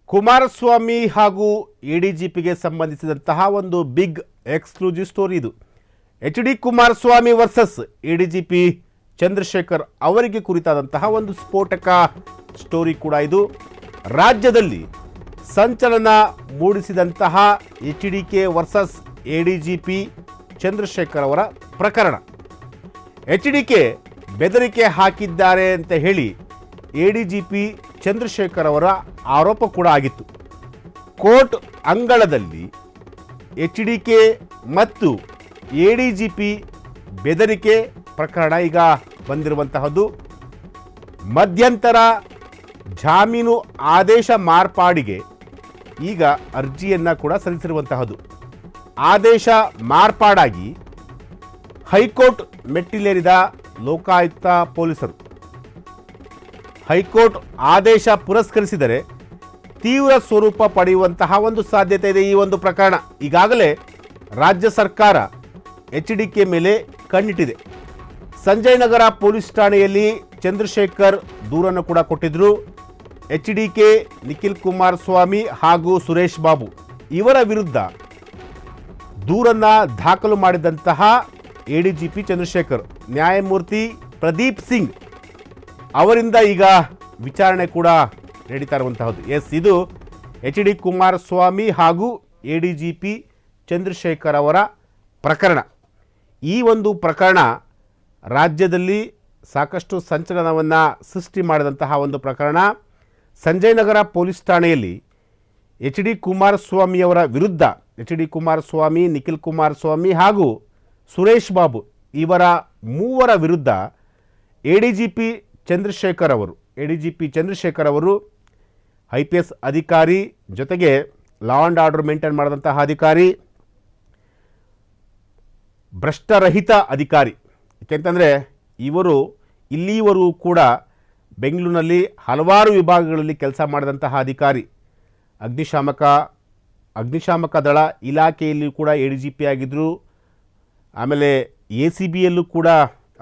ಕುಮಾರಸ್ವಾಮಿ ಹಾಗೂ ಎಡಿಜಿಪಿಗೆ ಸಂಬಂಧಿಸಿದಂತಹ ಒಂದು ಬಿಗ್ ಎಕ್ಸ್ಕ್ಲೂಸಿವ್ ಸ್ಟೋರಿ ಇದು. H D. Kumaraswamy versus ADGP Chandrashekhar ಅವರಿಗೆ ಕುರಿತಾದಂತಹ ಒಂದು ಸ್ಫೋಟಕ ಸ್ಟೋರಿ ಕೂಡ ಇದು. ರಾಜ್ಯದಲ್ಲಿ ಸಂಚಲನ ಮೂಡಿಸಿದಂತಹ ಎಚ್.ಡಿ.ಕೆ ವರ್ಸಸ್ ಎಡಿಜಿಪಿ ಚಂದ್ರಶೇಖರ್ ಅವರ ಪ್ರಕರಣ. ಎಚ್.ಡಿ.ಕೆ ಬೆದರಿಕೆ ಹಾಕಿದ್ದಾರೆ ಅಂತ ಹೇಳಿ ಎಡಿಜಿಪಿ ಚಂದ್ರಶೇಖರ್ ಅವರ ಆರೋಪ ಕೂಡ ಆಗಿತ್ತು. ಕೋರ್ಟ್ ಅಂಗಳದಲ್ಲಿ ಎಚ್.ಡಿ.ಕೆ ಮತ್ತು ಎಡಿಜಿಪಿ ಬೆದರಿಕೆ ಪ್ರಕರಣ ಈಗ ಬಂದಿರುವಂತಹದ್ದು. ಮಧ್ಯಂತರ ಜಾಮೀನು ಆದೇಶ ಮಾರ್ಪಾಡಿಗೆ ಈಗ ಅರ್ಜಿಯನ್ನು ಕೂಡ ಸಲ್ಲಿಸಿರುವಂತಹದ್ದು. ಆದೇಶ ಮಾರ್ಪಾಡಾಗಿ ಹೈಕೋರ್ಟ್ ಮೆಟ್ಟಿಲೇರಿದ ಲೋಕಾಯುಕ್ತ ಪೊಲೀಸರು ಹೈಕೋರ್ಟ್ ಆದೇಶ ಪುರಸ್ಕರಿಸಿದರೆ ತೀವ್ರ ಸ್ವರೂಪ ಪಡೆಯುವಂತಹ ಒಂದು ಸಾಧ್ಯತೆ ಇದೆ. ಈ ಒಂದು ಪ್ರಕರಣ ಈಗಾಗಲೇ ರಾಜ್ಯ ಸರ್ಕಾರ ಎಚ್.ಡಿ.ಕೆ ಮೇಲೆ ಕಣ್ಣಿಟ್ಟಿದೆ. ಸಂಜಯ್ ನಗರ ಪೊಲೀಸ್ ಠಾಣೆಯಲ್ಲಿ ಚಂದ್ರಶೇಖರ್ ದೂರನ್ನು ಕೂಡ ಕೊಟ್ಟಿದ್ರು. ಎಚ್.ಡಿ.ಕೆ, ನಿಖಿಲ್ ಕುಮಾರಸ್ವಾಮಿ ಹಾಗೂ ಸುರೇಶ್ ಬಾಬು ಇವರ ವಿರುದ್ಧ ದೂರನ್ನು ದಾಖಲು ಮಾಡಿದಂತಹ ಎಡಿಜಿಪಿ ಚಂದ್ರಶೇಖರ್ ನ್ಯಾಯಮೂರ್ತಿ ಪ್ರದೀಪ್ ಸಿಂಗ್ ಅವರಿಂದ ಈಗ ವಿಚಾರಣೆ ಕೂಡ ನಡೀತಾ ಇರುವಂತಹದ್ದು. ಇದು ಎಚ್.ಡಿ. ಕುಮಾರಸ್ವಾಮಿ ಹಾಗೂ ಎಡಿಜಿಪಿ ಚಂದ್ರಶೇಖರ್ ಅವರ ಪ್ರಕರಣ. ಈ ಒಂದು ಪ್ರಕರಣ ರಾಜ್ಯದಲ್ಲಿ ಸಾಕಷ್ಟು ಸಂಚಲನವನ್ನು ಸೃಷ್ಟಿ ಮಾಡಿದಂತಹ ಒಂದು ಪ್ರಕರಣ. ಸಂಜಯ್ ನಗರ ಪೊಲೀಸ್ ಠಾಣೆಯಲ್ಲಿ ಎಚ್.ಡಿ. ಕುಮಾರಸ್ವಾಮಿಯವರ ವಿರುದ್ಧ ಎಚ್.ಡಿ. ಕುಮಾರಸ್ವಾಮಿ, ನಿಖಿಲ್ ಕುಮಾರಸ್ವಾಮಿ ಹಾಗೂ ಸುರೇಶ್ ಬಾಬು ಇವರ ಮೂವರ ವಿರುದ್ಧ ಎಡಿಜಿಪಿ ಚಂದ್ರಶೇಖರ್ ಅವರು IPS ಅಧಿಕಾರಿ, ಜೊತೆಗೆ ಲಾ ಆ್ಯಂಡ್ ಆರ್ಡರ್ ಮೇಂಟೈನ್ ಮಾಡಿದಂತಹ ಅಧಿಕಾರಿ, ಭ್ರಷ್ಟರಹಿತ ಅಧಿಕಾರಿ. ಏಕೆಂತಂದರೆ ಇವರು ಇಲ್ಲಿವರೆಗೂ ಕೂಡ ಬೆಂಗಳೂರಿನಲ್ಲಿ ಹಲವಾರು ವಿಭಾಗಗಳಲ್ಲಿ ಕೆಲಸ ಮಾಡಿದಂತಹ ಅಧಿಕಾರಿ. ಅಗ್ನಿಶಾಮಕ ದಳ ಇಲಾಖೆಯಲ್ಲಿ ಕೂಡ ಎಡಿಜಿಪಿ ಆಗಿದ್ದರು. ಆಮೇಲೆ ACBಯಲ್ಲೂ ಕೂಡ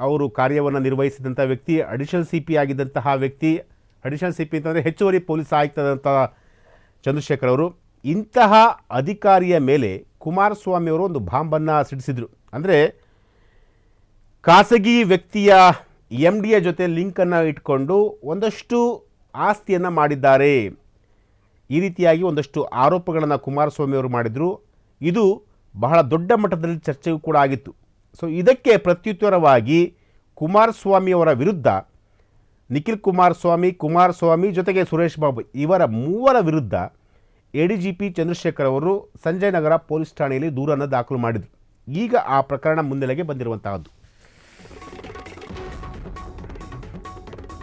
ಅವರು ಕಾರ್ಯವನ್ನು ನಿರ್ವಹಿಸಿದಂಥ ವ್ಯಕ್ತಿ. ಅಡಿಷನಲ್ CP ಆಗಿದ್ದಂತಹ ವ್ಯಕ್ತಿ. ಅಡಿಷನಲ್ CP ಅಂತಂದರೆ ಹೆಚ್ಚುವರಿ ಪೊಲೀಸ್ ಆಯುಕ್ತದಂತಹ ಚಂದ್ರಶೇಖರ್ ಅವರು. ಇಂತಹ ಅಧಿಕಾರಿಯ ಮೇಲೆ ಕುಮಾರಸ್ವಾಮಿ ಅವರು ಒಂದು ಬಾಂಬನ್ನು ಸಿಡಿಸಿದರು. ಅಂದರೆ ಖಾಸಗಿ ವ್ಯಕ್ತಿಯ MDಯ ಜೊತೆ ಲಿಂಕನ್ನು ಇಟ್ಕೊಂಡು ಒಂದಷ್ಟು ಆಸ್ತಿಯನ್ನು ಮಾಡಿದ್ದಾರೆ. ಈ ರೀತಿಯಾಗಿ ಒಂದಷ್ಟು ಆರೋಪಗಳನ್ನು ಕುಮಾರಸ್ವಾಮಿ ಅವರು ಮಾಡಿದರು. ಇದು ಬಹಳ ದೊಡ್ಡ ಮಟ್ಟದಲ್ಲಿ ಚರ್ಚೆಯೂ ಕೂಡ ಆಗಿತ್ತು. ಸೊ ಇದಕ್ಕೆ ಪ್ರತ್ಯುತ್ತರವಾಗಿ ಕುಮಾರಸ್ವಾಮಿಯವರ ವಿರುದ್ಧ ನಿಖಿಲ್ ಕುಮಾರಸ್ವಾಮಿ ಜೊತೆಗೆ ಸುರೇಶ್ ಬಾಬು ಇವರ ಮೂವರ ವಿರುದ್ಧ ಎಡಿಜಿಪಿ ಚಂದ್ರಶೇಖರ್ ಅವರು ಸಂಜಯ್ ನಗರ ಪೊಲೀಸ್ ಠಾಣೆಯಲ್ಲಿ ದೂರನ್ನು ದಾಖಲು ಮಾಡಿದರು. ಈಗ ಆ ಪ್ರಕರಣ ಮುನ್ನೆಲೆಗೆ ಬಂದಿರುವಂತಹದ್ದು.